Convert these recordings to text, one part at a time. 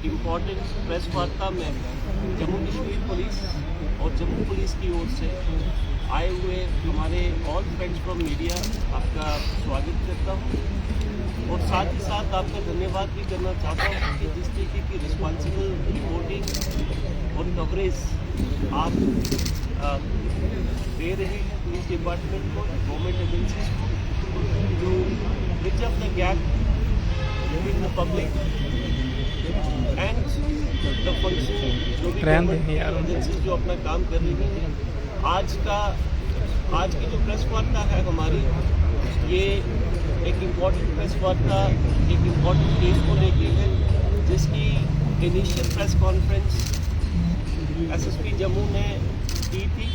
Important press वार्ता में Jammu Kashmir police और जम्मू पुलिस की ओर से आए हुए हमारे ऑल फ्रेंड्स फ्रॉम मीडिया आपका स्वागत करता हूँ और साथ ही साथ आपका धन्यवाद भी करना चाहता हूँ कि जिस तरीके की रिस्पॉन्सिबल रिपोर्टिंग और कवरेज आप दे रहे हैं पुलिस डिपार्टमेंट को, गवर्नमेंट एजेंसीज को, जो bridge of the gap between the public and the function, जो भी एजेंसीज जो अपना काम कर रही हैं। आज की जो प्रेस वार्ता है हमारी, ये एक इम्पॉर्टेंट प्रेस वार्ता एक इम्पॉर्टेंट केस को लेके है, जिसकी initial press conference SSP Jammu ने की थी।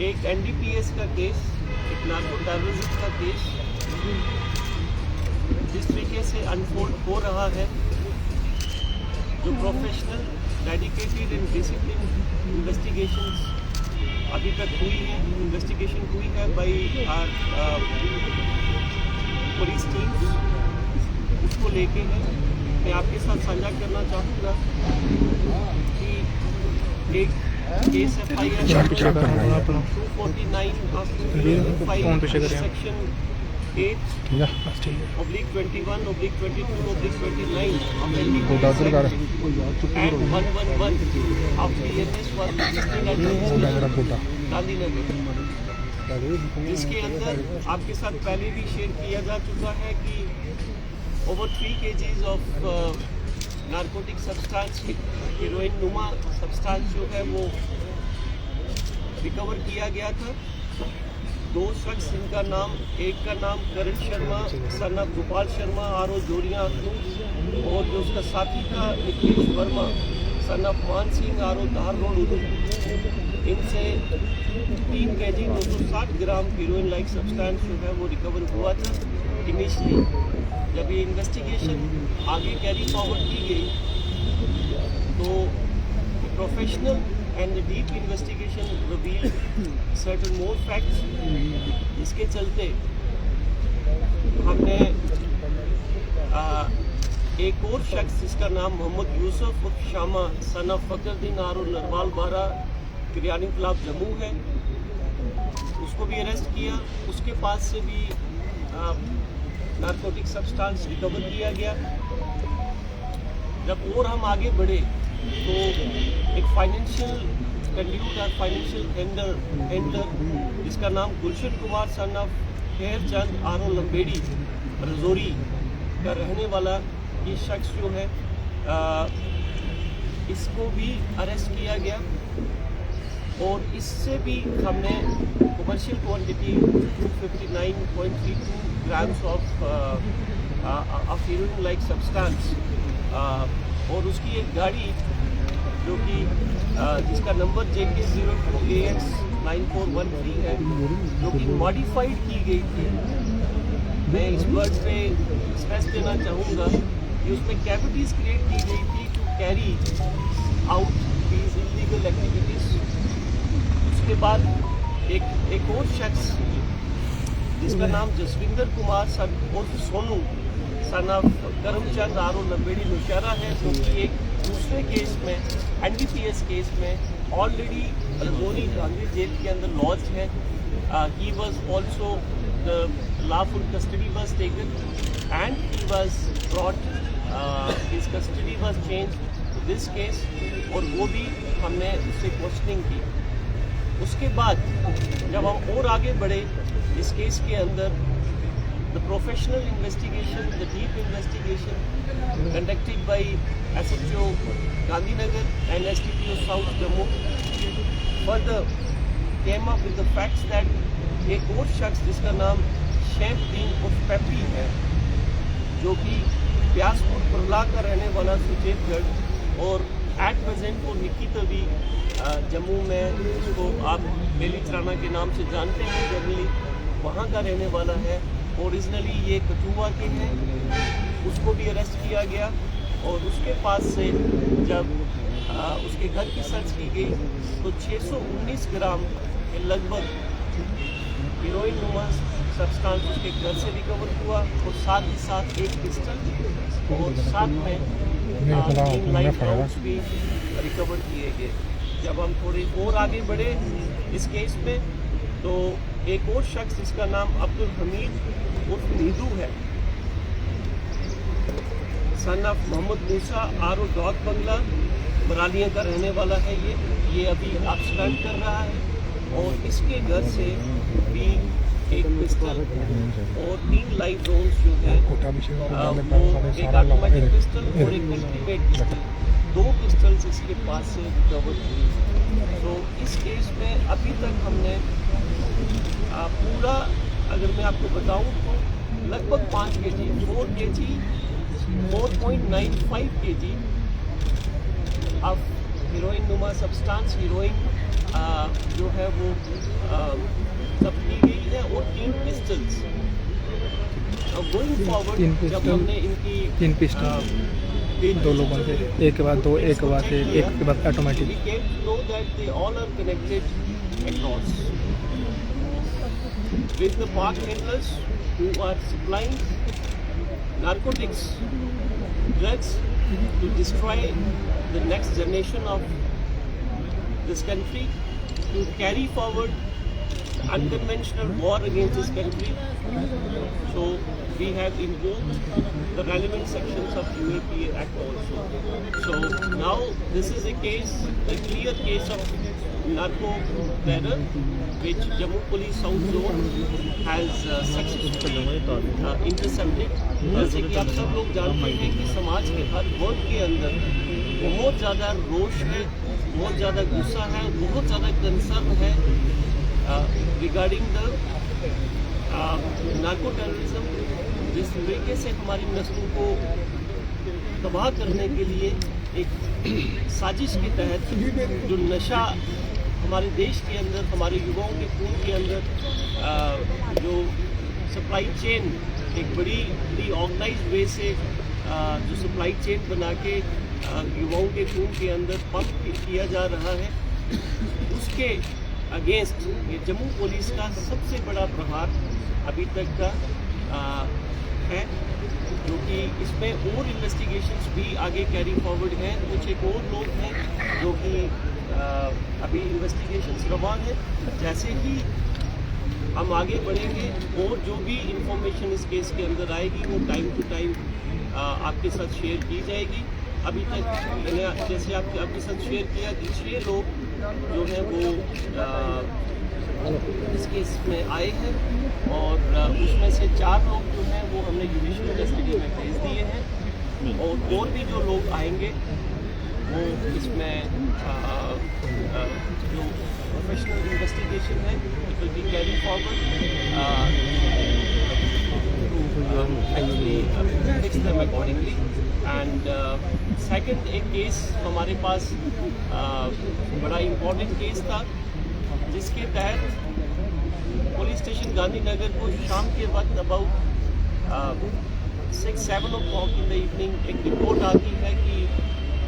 एक एनडीपीएस का केस, एक नार्को टेररिज्म का केस जिस तरीके से अनफोल्ड हो रहा है, जो professional, dedicated and discipline investigations अभी तक हुई है, इन्वेस्टिगेशन हुई है बाई पुलिस टीम्स, उसको लेके है मैं आपके साथ साझा करना चाहूँगा कि एक case FIR 249 section 8/21/22/29 of NDPS and 111 of PNS was registered at Gandhinagar, जिसके अंदर आपके साथ पहले भी शेयर किया जा चुका है कि over 3 kgs of narcotic substance, heroine नुमा सब्सटेंस जो है वो रिकवर किया गया था। 2 शख्स, इनका नाम, एक का नाम करण शर्मा सन ऑफ गोपाल शर्मा आरो जोड़ियाँ अखनूर, और जो उसका साथी था निकेश वर्मा सन ऑफ मान सिंह आरो धार रोड उदू। इनसे 3 kg 260 ग्राम हीरोइन लाइक सब्सटेंस जो है वो रिकवर हुआ था। इनिशियली जब ये इन्वेस्टिगेशन आगे कैरी फॉरवर्ड की गई तो professional and the deep investigation revealed certain more facts, जिसके चलते हमने एक और शख्स जिसका नाम मोहम्मद यूसुफ उर्फ शामा सन ऑफ फकरुद्दीन आरो नरवाल बारा किरियानी क्लब जम्मू है, उसको भी अरेस्ट किया। उसके पास से भी नारकोटिक सब्सटेंस रिकवर किया गया। जब और हम आगे बढ़े तो एक फाइनेंशियल कंड्यूट और फाइनेंशियल हैंडलर जिसका नाम गुलशन कुमार सन ऑफ खैर चंद आरो लंबेड़ी रजौरी का रहने वाला ये शख्स जो है, इसको भी अरेस्ट किया गया और इससे भी हमने commercial quantity 259.32 grams of heroine like substance, और उसकी एक गाड़ी जो कि जिसका नंबर JK02AX9413 है, जो कि मॉडिफाइड की गई थी। मैं इस वर्ड पे स्ट्रेस देना चाहूँगा कि उसमें कैविटीज़ क्रिएट की गई थी to carry out these illegal activities. उसके बाद एक और शख्स जिसका नाम जसविंदर कुमार सन उर्फ सोनू सन ऑफ करमचंद आरो लंबेड़ी नौशहरा है, जो कि एक दूसरे केस में NDPS केस में ऑलरेडी रजौरी गांधी जेल के अंदर लॉज है। He was also the lawful custody was taken and he was brought, his custody was change to this case, और वो भी हमने उससे क्वेश्चनिंग की। उसके बाद जब हम और आगे बढ़े इस केस के अंदर, the professional investigation, the deep investigation conducted by SHO Gandhinagar and STPO South Jammu further came up with the facts that एक और शख्स जिसका नाम शैम्पदीन उर्फ पेपी है, जो कि प्यासपुर परला का रहने वाला सुचेतगढ़, और एट प्रेजेंट वो निकी तवी जम्मू में, जिसको आप बेली चराना के नाम से जानते हैं जनरली, वहाँ का रहने वाला है। ओरिजिनली ये कठुआ के हैं, उसको भी अरेस्ट किया गया और उसके पास से जब उसके घर की सर्च की गई तो 619 ग्राम के लगभग हीरोइन नुमा सब्सटेंस उसके घर से रिकवर हुआ, और साथ ही साथ एक पिस्टल और साथ में 3 लाइव राउंड्स भी रिकवर किए गए। जब हम थोड़े और आगे बढ़े इस केस में तो एक और शख्स जिसका नाम अब्दुल हमीद उर्फ नीदू है, सन ऑफ मोहम्मद मूसा आरो डॉग बंगला बरालियाँ का रहने वाला है। ये अभी एब्सकॉन्ड कर रहा है और इसके घर से भी एक पिस्टल और 3 लाइव राउंड्स जो है वो एक ऑटोमेटिक पिस्टल और एक अल्टीमेट पिस्टल, 2 पिस्टल्स इसके पास से रिकवर हुई। तो इस केस में अभी तक हमने पूरा, अगर मैं आपको बताऊं तो लगभग 5 kg 4 kg 4.95 kg of heroine नुमा सब्सटेंस, हीरोइन जो है वो सब की गई है और 3 पिस्टल्स। गोइंग फॉरवर्ड जब हमने इनकी 3 पिस्टल 2 लोगों से, एक के बाद 2, एक के बाद 1, एक के बाद automatic. We came to know that they all are connected across with the park handlers who are supplying narcotics, drugs to destroy the next generation of this country, to carry forward unconventional war against this country. So we have invoked the relevant sections of UAPA Act also. So now this is a case, a clear case of narco terror, which Jammu Police South Zone has successfully intercepted. जैसे कि आप सब लोग जानते हैं कि समाज के हर वर्ग के अंदर बहुत ज़्यादा रोष है, बहुत ज़्यादा गुस्सा है, बहुत ज़्यादा कंसर्न है रिगार्डिंग द नार्को टेररिज्म। जिस तरीके से हमारी नस्लों को तबाह करने के लिए एक साजिश के तहत जो नशा हमारे देश के अंदर, हमारे युवाओं के खून के अंदर जो सप्लाई चेन एक बड़ी ऑर्गेनाइज्ड वे से जो सप्लाई चेन बना के युवाओं के खून के अंदर पंप किया जा रहा है, उसके अगेंस्ट ये जम्मू पुलिस का सबसे बड़ा प्रहार अभी तक का है, जो कि इसमें और इन्वेस्टिगेशंस भी आगे कैरी फॉरवर्ड हैं। कुछ एक और लोग हैं जो कि अभी इन्वेस्टिगेशंस रवा है। जैसे ही हम आगे बढ़ेंगे और जो भी इंफॉर्मेशन इस केस के अंदर आएगी वो टाइम टू टाइम आपके साथ शेयर की जाएगी। अभी तक मैंने जैसे आपके साथ शेयर किया कि 6 लोग जो हैं वो इस केस में आए हैं और उसमें से 4 लोग जो हैं वो हमने जुडिशियल कस्टडी में भेज दिए हैं और भी जो लोग आएंगे वो इसमें जो प्रोफेशनल इन्वेस्टिगेशन है it will be carry forward actually fix them accordingly. And second एक केस हमारे पास बड़ा इम्पोर्टेंट केस था जिसके तहत पुलिस स्टेशन गांधीनगर को शाम के वक्त about 6-7 o'clock in the evening एक रिपोर्ट आती है कि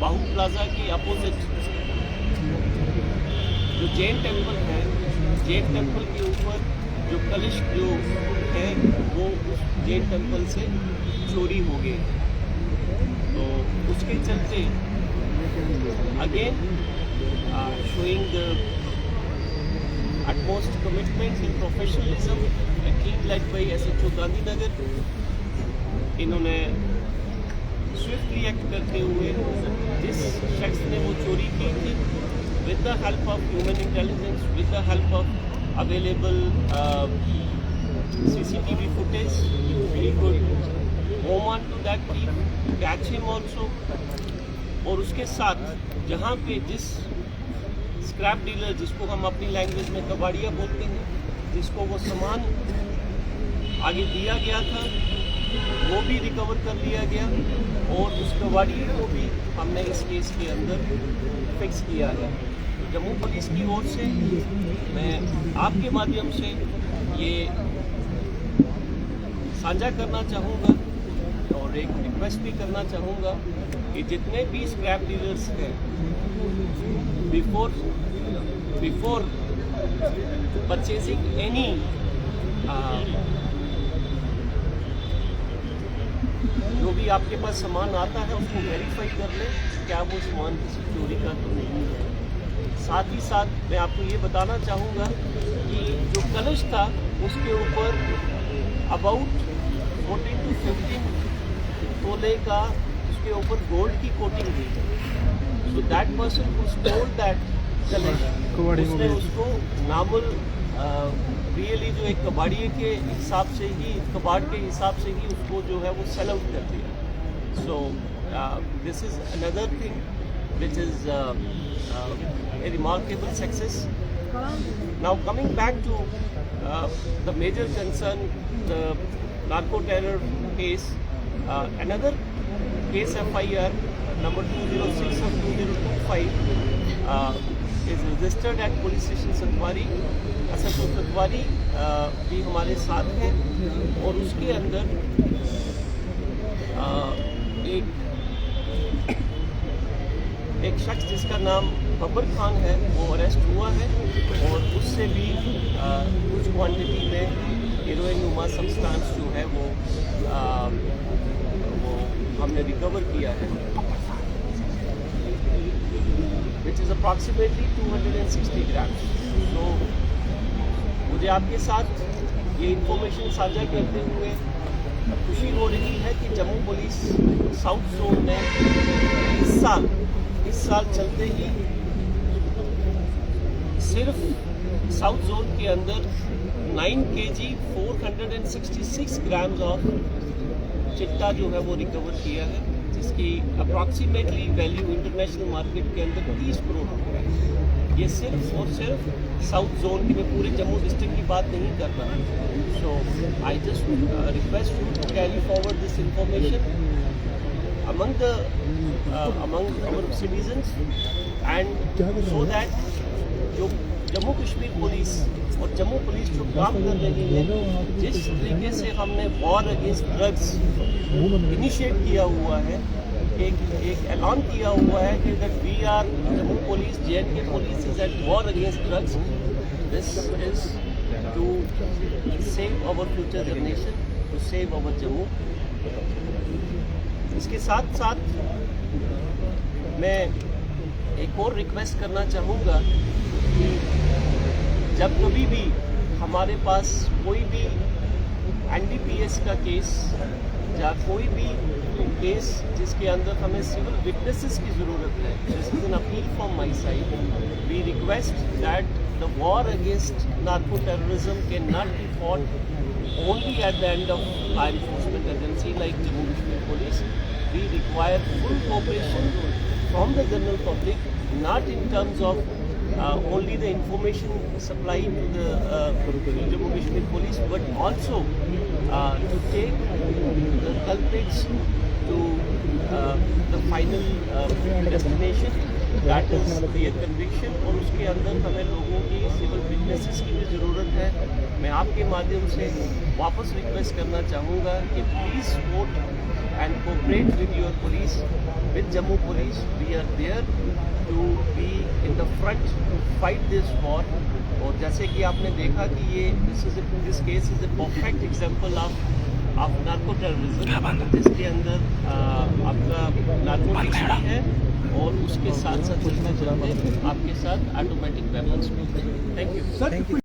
बाहू प्लाजा के अपोजिट जो जैन टेम्पल है, जैन टेम्पल के ऊपर जो कलश जो है वो उस जैन टेम्पल से चोरी हो गए। तो उसके चलते again showing the utmost commitment and professionalism, a team led by SHO Gandhinagar, इन्होंने स्विफ्टली एक्ट करते हुए जिस शख्स ने वो चोरी की थी with the help of human intelligence, with the help of available CCTV footage, we could home on to that thief, catch him also। और उसके साथ जहाँ पे जिस स्क्रैप डीलर, जिसको हम अपनी लैंग्वेज में कबाड़िया बोलते हैं, जिसको वो सामान आगे दिया गया था वो भी रिकवर कर लिया गया और उस कबाड़िए को भी हमने इस केस के अंदर फिक्स किया है। तो जम्मू पुलिस की ओर से मैं आपके माध्यम से ये साझा करना चाहूँगा और एक रिक्वेस्ट भी करना चाहूँगा कि जितने भी स्क्रैप डीलर्स हैं बिफोर परचेजिंग एनी जो भी आपके पास सामान आता है उसको वेरीफाई कर लें क्या वो सामान किसी चोरी का तो नहीं है। साथ ही साथ मैं आपको ये बताना चाहूँगा कि जो कलश था उसके ऊपर अबाउट 14 to 15 तोले का उसके ऊपर गोल्ड की कोटिंग हुई है। So that person who stole that कलश उसने उसको नॉर्मल रियली जो एक कबाड़िए के हिसाब से ही कबाड़ के हिसाब से ही उसको जो है वो सेल आउट कर दिया। So this is another thing which is a remarkable success. Now coming back to the major concern, the narco terror case, another case FIR number 206 of 2025 is registered at police station सतवारी। असद सतवारी भी हमारे साथ हैं और उसके अंदर एक शख्स जिसका नाम बब्बर खान है वो अरेस्ट हुआ है और उससे भी कुछ क्वांटिटी में हीरोइन नुमा सब्सटेंस जो है वो हमने रिकवर किया है, विच इज़ अप्रॉक्सीमेटली 260 ग्राम। तो मुझे आपके साथ ये इंफॉर्मेशन साझा करते हुए खुशी हो रही है कि जम्मू पुलिस साउथ जोन ने इस साल चलते ही सिर्फ साउथ जोन के अंदर 9 kg 466 ग्राम्स ऑफ चिट्टा जो है वो रिकवर किया है, जिसकी अप्रॉक्सीमेटली वैल्यू इंटरनेशनल मार्केट के अंदर 30 करोड़ रुपये है। ये सिर्फ और सिर्फ साउथ जोन की, मैं पूरे जम्मू डिस्ट्रिक्ट की बात नहीं कर रहा। So I just request you to carry forward this information among our citizens and so that जो जम्मू कश्मीर पुलिस और जम्मू पुलिस जो काम कर रही है, जिस तरीके से हमने वॉर अगेंस्ट ड्रग्स इनिशिएट किया हुआ है, एक ऐलान किया हुआ है कि that we are Jammu police JNK police is at war against drugs. This is to save our future generation, to save our Jammu. इसके साथ साथ मैं एक और रिक्वेस्ट करना चाहूँगा कि जब कभी भी हमारे पास कोई भी NDPS का केस या कोई भी केस जिसके अंदर हमें सिविल विटनेसेस की ज़रूरत है, this is an appeal from my side. We request that the war against narco terrorism can not be fought only at the end of law enforcement agency like Jammu Kashmir Police. We require full cooperation from the general public, not in terms of only the information supply to the Jammu Kashmir Police, but also to take the culprits to the final destination, that is the conviction। और उसके अंदर हमें लोगों की civil witnesses की भी ज़रूरत है। मैं आपके माध्यम से वापस रिक्वेस्ट करना चाहूँगा कि please support and cooperate with your police, with Jammu police. We are there to be in the front to fight this war. और जैसे कि आपने देखा कि ये this case is a perfect example of narco terrorism, जिसके अंदर आपका नार्कोटिक्स भी है और उसके साथ साथ चलते चलते आपके साथ ऑटोमेटिक वेपन्स भी हैं। Thank you.